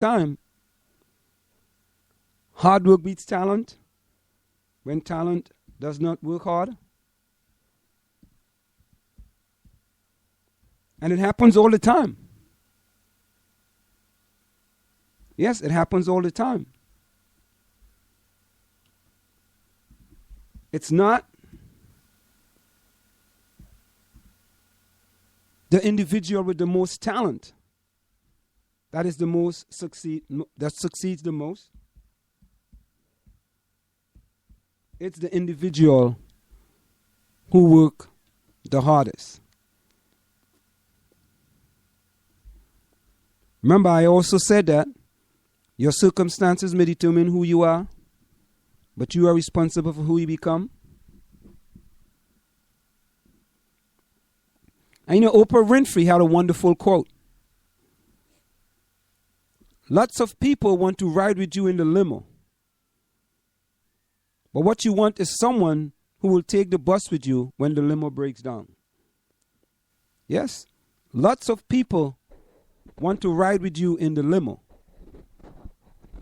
time, hard work beats talent when talent does not work hard. And it happens all the time. Yes, it happens all the time. It's not the individual with the most talent that succeeds the most. It's the individual who work the hardest. Remember, I also said that your circumstances may determine who you are, but you are responsible for who you become. And Oprah Winfrey had a wonderful quote. Lots of people want to ride with you in the limo. But what you want is someone who will take the bus with you when the limo breaks down. Yes, lots of people want to ride with you in the limo.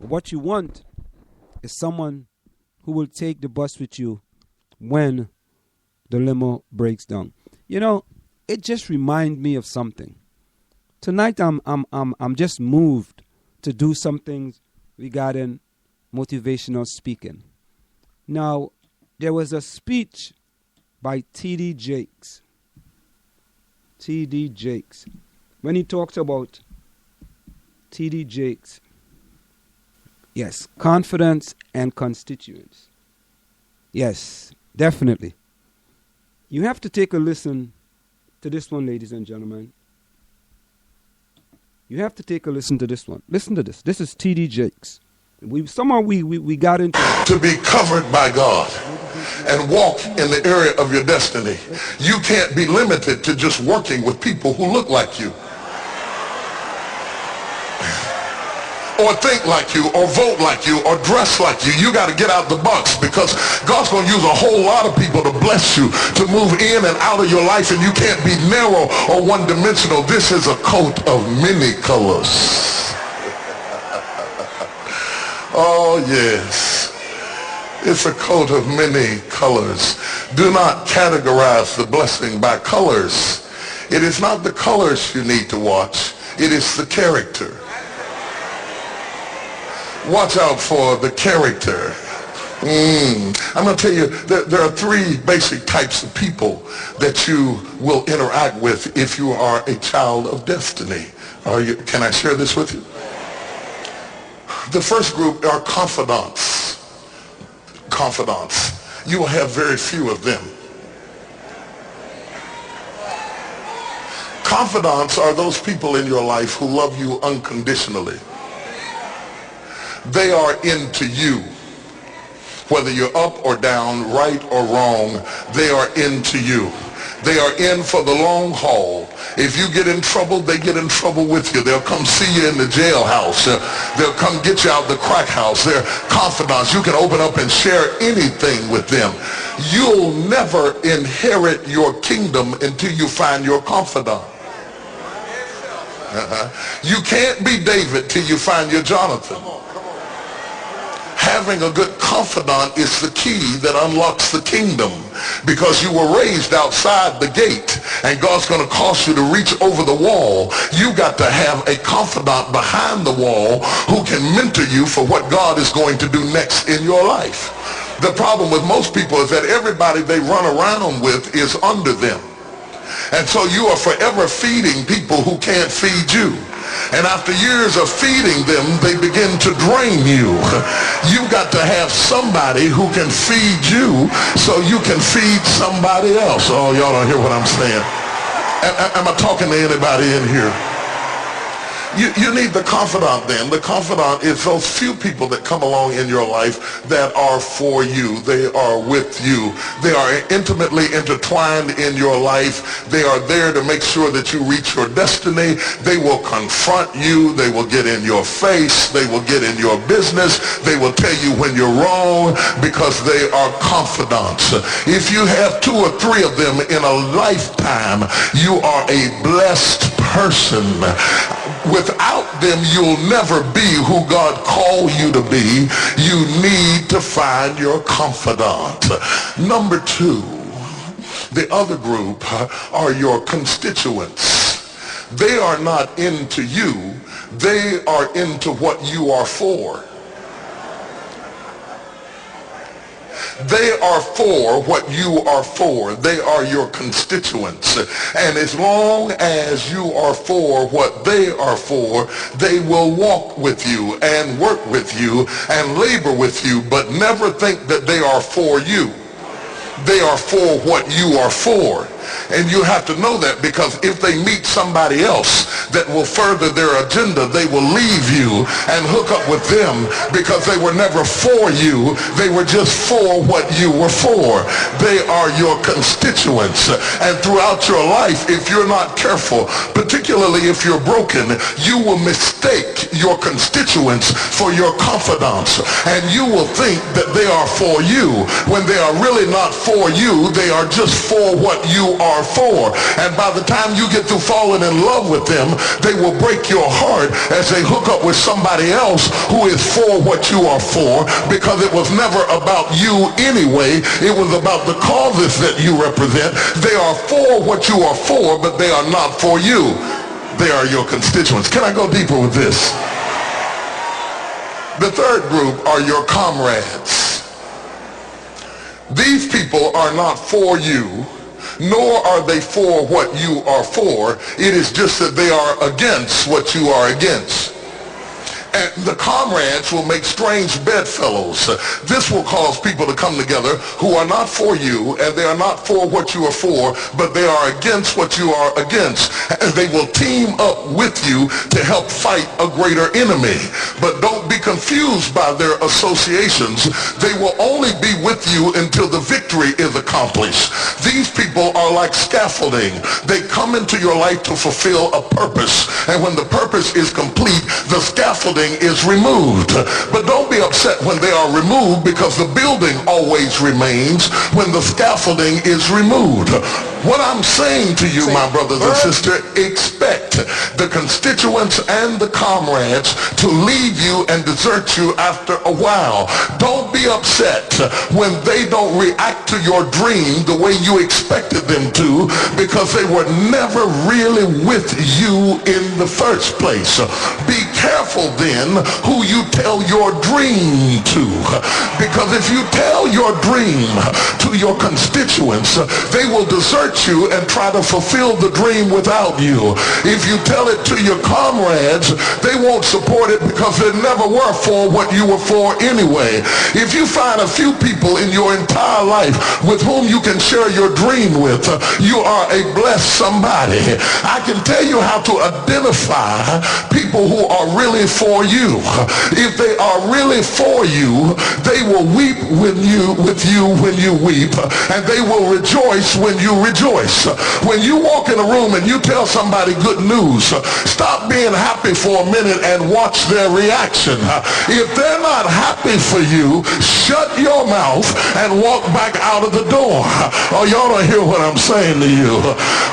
But what you want is someone who will take the bus with you when the limo breaks down. It just reminds me of something. Tonight I'm just moved to do some things regarding motivational speaking. Now, there was a speech by T.D. Jakes. T.D. Jakes. When he talks about T.D. Jakes, yes, confidence and constituents. Yes, definitely. You have to take a listen to this one, ladies and gentlemen. You have to take a listen to this one. Listen to this. This is T.D. Jakes. We got into to be covered by God and walk in the area of your destiny. You can't be limited to just working with people who look like you, or think like you, or vote like you, or dress like you. You got to get out the box, because God's going to use a whole lot of people to bless you, to move in and out of your life, and you can't be narrow or one-dimensional. This is a coat of many colors. Oh, yes. It's a coat of many colors. Do not categorize the blessing by colors. It is not the colors you need to watch. It is the character. Watch out for the character. I'm going to tell you, there are three basic types of people that you will interact with if you are a child of destiny. Can I share this with you? The first group are confidants. Confidants. You will have very few of them. Confidants are those people in your life who love you unconditionally. They are into you. Whether you're up or down, right or wrong, they are into you. They are in for the long haul. If you get in trouble, they get in trouble with you. They'll come see you in the jailhouse. They'll come get you out the crack house. They're confidants. You can open up and share anything with them. You'll never inherit your kingdom until you find your confidant. You can't be David till you find your Jonathan. Having a good confidant is the key that unlocks the kingdom, because you were raised outside the gate and God's going to cause you to reach over the wall. You got to have a confidant behind the wall who can mentor you for what God is going to do next in your life. The problem with most people is that everybody they run around with is under them. And so you are forever feeding people who can't feed you. And after years of feeding them, they begin to drain you. You've got to have somebody who can feed you so you can feed somebody else. Oh, y'all don't hear what I'm saying. Am I talking to anybody in here? You need the confidant then. The confidant is those few people that come along in your life that are for you. They are with you. They are intimately intertwined in your life. They are there to make sure that you reach your destiny. They will confront you. They will get in your face. They will get in your business. They will tell you when you're wrong, because they are confidants. If you have 2 or 3 of them in a lifetime, you are a blessed person. Without them, you'll never be who God called you to be. You need to find your confidant. Number two, the other group are your constituents. They are not into you. They are into what you are for. They are for what you are for. They are your constituents. And as long as you are for what they are for, they will walk with you and work with you and labor with you, but never think that they are for you. They are for what you are for. And you have to know that, because if they meet somebody else that will further their agenda, they will leave you and hook up with them, because they were never for you. They were just for what you were for. They are your constituents. And throughout your life, if you're not careful, particularly if you're broken, you will mistake your constituents for your confidants. And you will think that they are for you when they are really not for you. They are just for what you are for. And by the time you get through falling in love with them, they will break your heart as they hook up with somebody else who is for what you are for, because it was never about you anyway. It was about the causes that you represent. They are for what you are for, but they are not for you. They are your constituents. Can I go deeper with this? The third group are your comrades. These people are not for you, nor are they for what you are for. It is just that they are against what you are against. And the comrades will make strange bedfellows. This will cause people to come together who are not for you, and they are not for what you are for, but they are against what you are against. And they will team up with you to help fight a greater enemy. But don't be confused by their associations. They will only be with you until the victory is accomplished. These people are like scaffolding. They come into your life to fulfill a purpose. And when the purpose is complete, the scaffolding is removed. But don't be upset when they are removed, because the building always remains when the scaffolding is removed. What I'm saying to you, my brothers and sisters, expect the constituents and the comrades to leave you and desert you after a while. Don't be upset when they don't react to your dream the way you expected them to, because they were never really with you in the first place. Be careful then who you tell your dream to, because if you tell your dream to your constituents, they will desert you and try to fulfill the dream without you. If you tell it to your comrades, they won't support it, because they never were for what you were for anyway. If you find a few people in your entire life with whom you can share your dream with, you are a blessed somebody. I can tell you how to identify people who are really for you. If they are really for you, they will weep with you when you weep, and they will rejoice when you rejoice. When you walk in a room and you tell somebody good news, stop being happy for a minute and watch their reaction. If they're not happy for you, shut your mouth and walk back out of the door. Oh, y'all don't hear what I'm saying to you.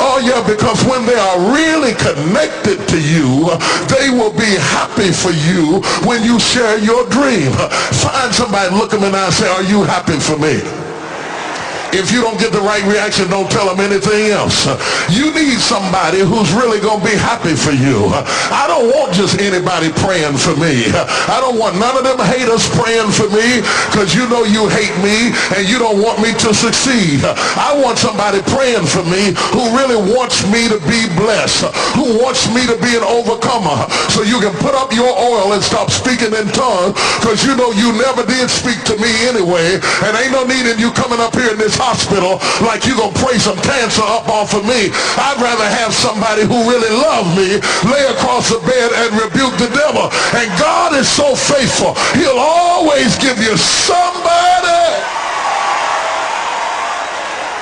Oh yeah, because when they are really connected to you, they will be happy for you when you share your dream. Find somebody, look them in the eye and say, are you happy for me? If you don't get the right reaction, don't tell them anything else. You need somebody who's really going to be happy for you. I don't want just anybody praying for me. I don't want none of them haters praying for me, because you know you hate me and you don't want me to succeed. I want somebody praying for me who really wants me to be blessed, who wants me to be an overcomer, so you can put up your oil and stop speaking in tongues, because you know you never did speak to me anyway, and ain't no need in you coming up here in this hospital like you gonna pray some cancer up off of me. I'd rather have somebody who really loves me lay across the bed and rebuke the devil. And God is so faithful, he'll always give you somebody.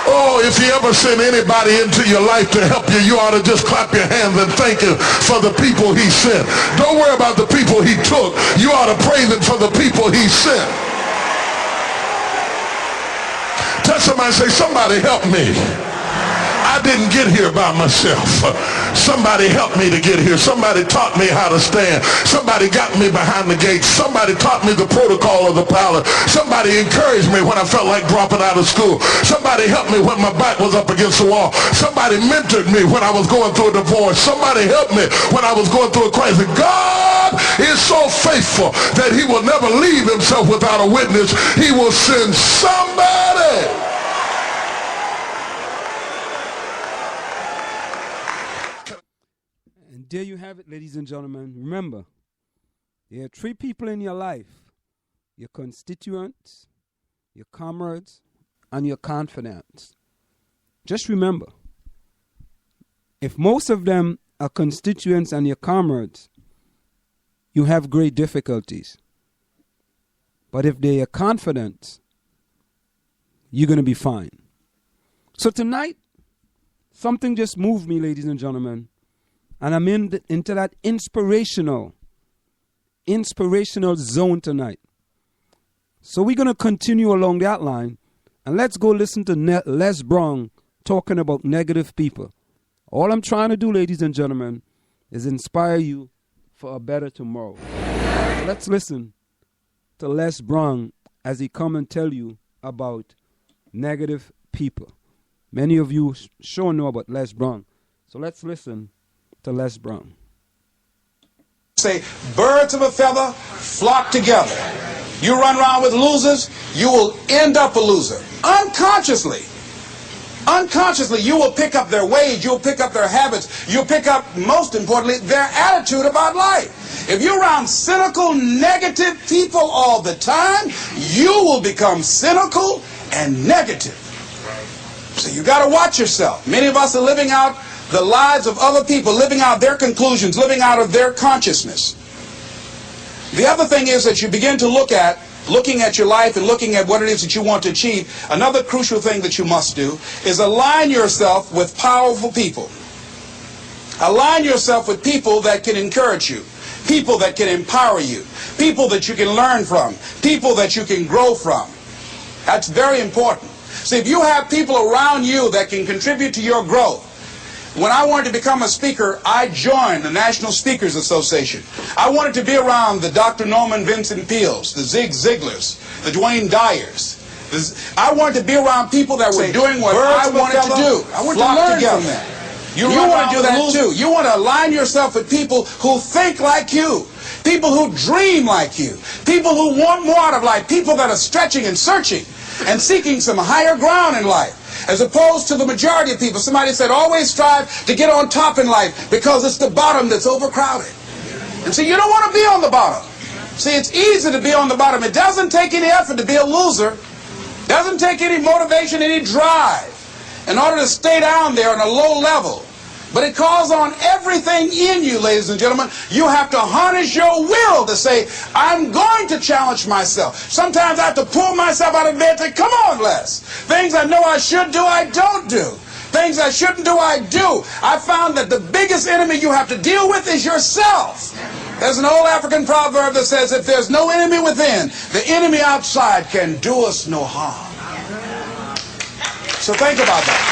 Oh, if he ever sent anybody into your life to help you, you ought to just clap your hands and thank him for the people he sent. Don't worry about the people he took. You ought to praise him for the people he sent. Tell somebody, say, somebody help me. I didn't get here by myself. Somebody helped me to get here. Somebody taught me how to stand. Somebody got me behind the gates. Somebody taught me the protocol of the palace. Somebody encouraged me when I felt like dropping out of school. Somebody helped me when my back was up against the wall. Somebody mentored me when I was going through a divorce. Somebody helped me when I was going through a crisis. God is so faithful that he will never leave himself without a witness. He will send somebody. And there you have it, ladies and gentlemen. Remember, there are three people in your life: your constituents, your comrades, and your confidants. Just remember, if most of them are constituents and your comrades, you have great difficulties. But if they're your confidants, you're going to be fine. So tonight, something just moved me, ladies and gentlemen, and I'm into that inspirational zone tonight. So we're going to continue along that line, and let's go listen to Les Brown talking about negative people. All I'm trying to do, ladies and gentlemen, is inspire you for a better tomorrow. So let's listen to Les Brown as he come and tell you about negative people. Many of you sure know about Les Brown. So let's listen to Les Brown. Say, birds of a feather flock together. You run around with losers, you will end up a loser. Unconsciously, you will pick up their ways, you'll pick up their habits, you'll pick up, most importantly, their attitude about life. If you're around cynical, negative people all the time, you will become cynical and negative. So you got to watch yourself. Many of us are living out the lives of other people, living out their conclusions, living out of their consciousness. The other thing is that you begin to looking at your life and looking at what it is that you want to achieve. Another crucial thing that you must do is align yourself with powerful people. Align yourself with people that can encourage you, people that can empower you, people that you can learn from, people that you can grow from. That's very important. See, if you have people around you that can contribute to your growth. When I wanted to become a speaker, I joined the National Speakers Association. I wanted to be around the Dr. Norman Vincent Peales, the Zig Ziglars, the Dwayne Dyers. I wanted to be around people that were doing what I wanted to do. I wanted to learn from them. You want to do that too. You want to align yourself with people who think like you, people who dream like you, people who want more out of life, people that are stretching and searching and seeking some higher ground in life. As opposed to the majority of people. Somebody said, always strive to get on top in life because it's the bottom that's overcrowded. And see, you don't want to be on the bottom. See, it's easy to be on the bottom. It doesn't take any effort to be a loser. It doesn't take any motivation, any drive in order to stay down there on a low level. But it calls on everything in you, ladies and gentlemen. You have to harness your will to say, I'm going to challenge myself. Sometimes I have to pull myself out of bed and say, come on, Les. Things I know I should do, I don't do. Things I shouldn't do, I do. I found that the biggest enemy you have to deal with is yourself. There's an old African proverb that says, if there's no enemy within, the enemy outside can do us no harm. So think about that.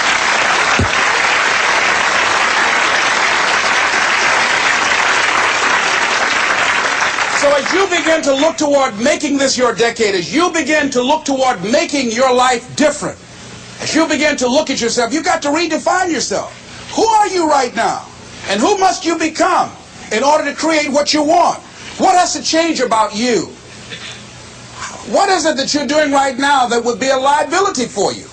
So as you begin to look toward making this your decade, as you begin to look toward making your life different, as you begin to look at yourself, you've got to redefine yourself. Who are you right now? And who must you become in order to create what you want? What has to change about you? What is it that you're doing right now that would be a liability for you?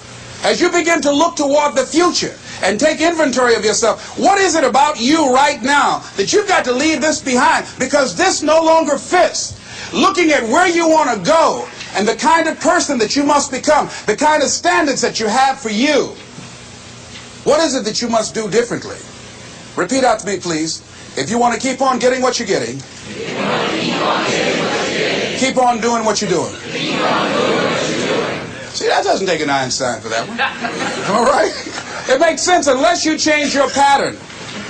As you begin to look toward the future and take inventory of yourself, what is it about you right now that you've got to leave this behind because this no longer fits? Looking at where you want to go and the kind of person that you must become, the kind of standards that you have for you. What is it that you must do differently? Repeat out to me, please. If you want to keep on getting what you're getting, keep on doing what you're doing. See, that doesn't take an Einstein for that one. All right? It makes sense unless you change your pattern,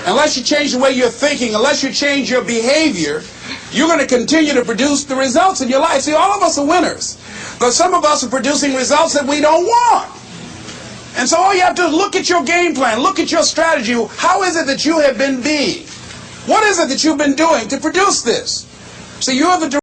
unless you change the way you're thinking, unless you change your behavior, you're going to continue to produce the results in your life. See, all of us are winners, but some of us are producing results that we don't want. And so all you have to do is look at your game plan, look at your strategy. How is it that you have been being? What is it that you've been doing to produce this? So you are the